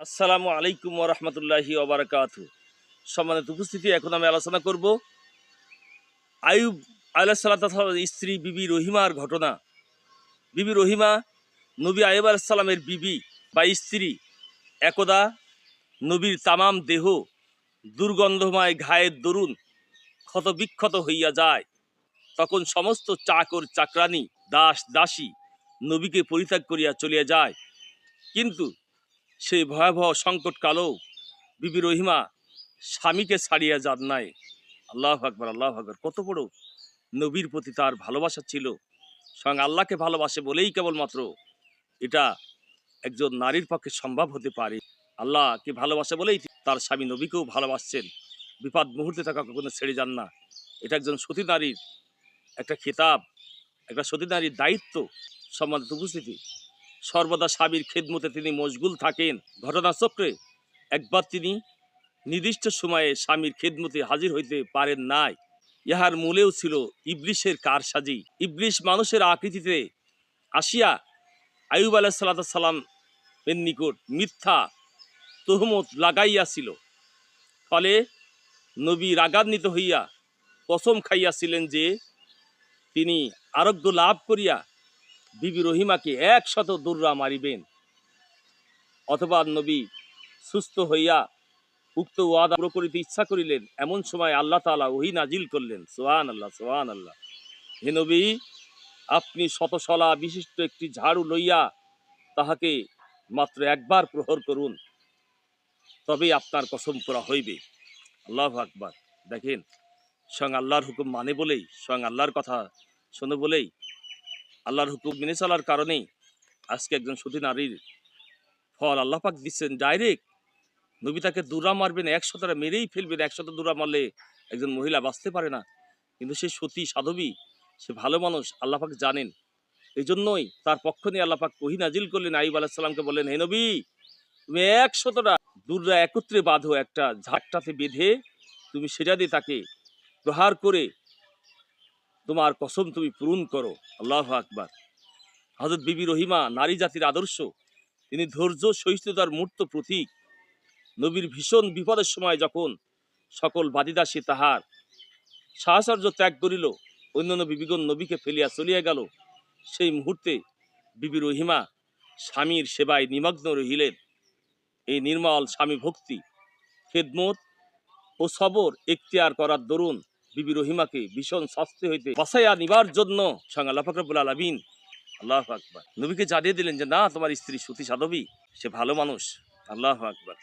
আসসালামু আলাইকুম ওয়া রাহমাতুল্লাহি ওয়া বারাকাতুহু। সম্মানিত উপস্থিতি, এখন আমি আলোচনা করব আইয়ুব আলাইহিস সালাতু ওয়াস সালামের স্ত্রী বিবি রহিমার ঘটনা। বিবি রহিমা নবী আইয়ুব আলাইহিস সালামের বিবি বা স্ত্রী। একদা নবীর তামাম দেহ দুর্গন্ধময় ঘায়ের দরুন ক্ষতবিক্ষত হইয়া যায়। তখন সমস্ত চাকর চাকরানী দাস দাসী নবীকে পরিত্যাগ করিয়া চলিয়া যায়। কিন্তু সেই ভয়াবহ সংকটকালেও বিবি রহিমা স্বামীকে ছাড়িয়া যান নাই। আল্লাহু আকবার, আল্লাহু আকবার। কত বড় নবীর প্রতি তার ভালোবাসা ছিল। স্বয়ং আল্লাহকে ভালোবাসে বলেই কেবলমাত্র এটা একজন নারীর পক্ষে সম্ভব হতে পারে। আল্লাহকে ভালোবাসে বলেই তার স্বামী নবীকেও ভালোবাসছেন। বিপদ মুহূর্তে তাকে কখনো ছেড়ে যান না। এটা একজন সতী নারীর একটা খেতাব, একটা সতী নারীর দায়িত্ব। সম্মানিত উপস্থিতি, সর্বদা স্বামীর খেদমতে তিনি মশগুল থাকেন। ঘটনাচক্রে একবার তিনি নির্দিষ্ট সময়ে স্বামীর খেদমতে হাজির হইতে পারেন নাই। ইহার মূলেও ছিল ইবলিশের কারসাজি। ইবলিশ মানুষের আকৃতিতে আসিয়া আইয়ুব আলাইহিস সালাম এর নিকট মিথ্যা তহমত লাগাইয়াছিল। ফলে নবী রাগান্বিত হইয়া কসম খাইয়াছিলেন যে তিনি আরোগ্য লাভ করিয়া বিবি রহিমাকে 100 দুররা মারিবেন, অথবা নবী সুস্থ হইয়া উক্ত ওয়াদা পুরো করিতে ইচ্ছা করিলেন। এমন সময় আল্লাহ তাআলা ওহী নাজিল করলেন। সুবহানাল্লাহ, সুবহানাল্লাহ। হে নবী, আপনি শতশলা বিশিষ্ট একটি ঝাড়ু লইয়া তাহাকে মাত্র একবার প্রহর করুন, তবেই আপনার কসম করা হইবে। আল্লাহু আকবার। দেখেন, স্বয়ং আল্লাহর হুকুম মানে বলেই, স্বয়ং আল্লাহর কথা শোনে বলেই, আল্লাহর হুকুম মেনে চলার কারণেই আজকে একজন সতী নারীর ফল আল্লাহ পাক দিচ্ছেন ডাইরেক্ট। নবী তাকে দুরা মারবেন, 100টা মেরেই ফেলবেন। 100 দুরা মারলে একজন মহিলা বাঁচতে পারে না। কিন্তু সে সতী সাধবী, সে ভালো মানুষ, আল্লাহ পাক জানেন। এই জন্যই তার পক্ষ নিয়ে আল্লাহ পাক ওহী নাজিল করলেন। আইয়ুব আলাইহিস সালামকে বললেন, হে নবী, তুমি 100টা দুররা একত্রে বাঁধো, একটা ঝাড়টাতে বেঁধে তুমি সেটা দিয়ে তাকে প্রহার করে তোমার কসম তুমি পূরণ করো। আল্লাহু আকবার। হযরত বিবি রহিমা নারী জাতির আদর্শ। তিনি ধৈর্য সহিষ্ণুতার মূর্ত প্রতীক। নবীর ভীষণ বিপদের সময় যখন সকল বাদীদাসী তাহার সাহচর্য ত্যাগ করিল, অন্যান্য বিবিগণ নবীকে ফেলিয়া চলিয়া গেল, সেই মুহূর্তে বিবি রহিমা স্বামীর সেবায় নিমগ্ন রহিলেন। এই নির্মল স্বামী ভক্তি, খেদমত ও সবর এখতিয়ার করার দরুন বিবি রহিমাকে ভীষণ শাস্তি হইতে বাঁচাইয়া নিবার জন্য স্বয়ং আল্লাহ পাক রব্বুল আলামিন, আল্লাহু আকবার, নবীকে জানিয়ে দিলেন যে না, তোমার স্ত্রী সতী সাধবী, সে ভালো মানুষ। আল্লাহু আকবার।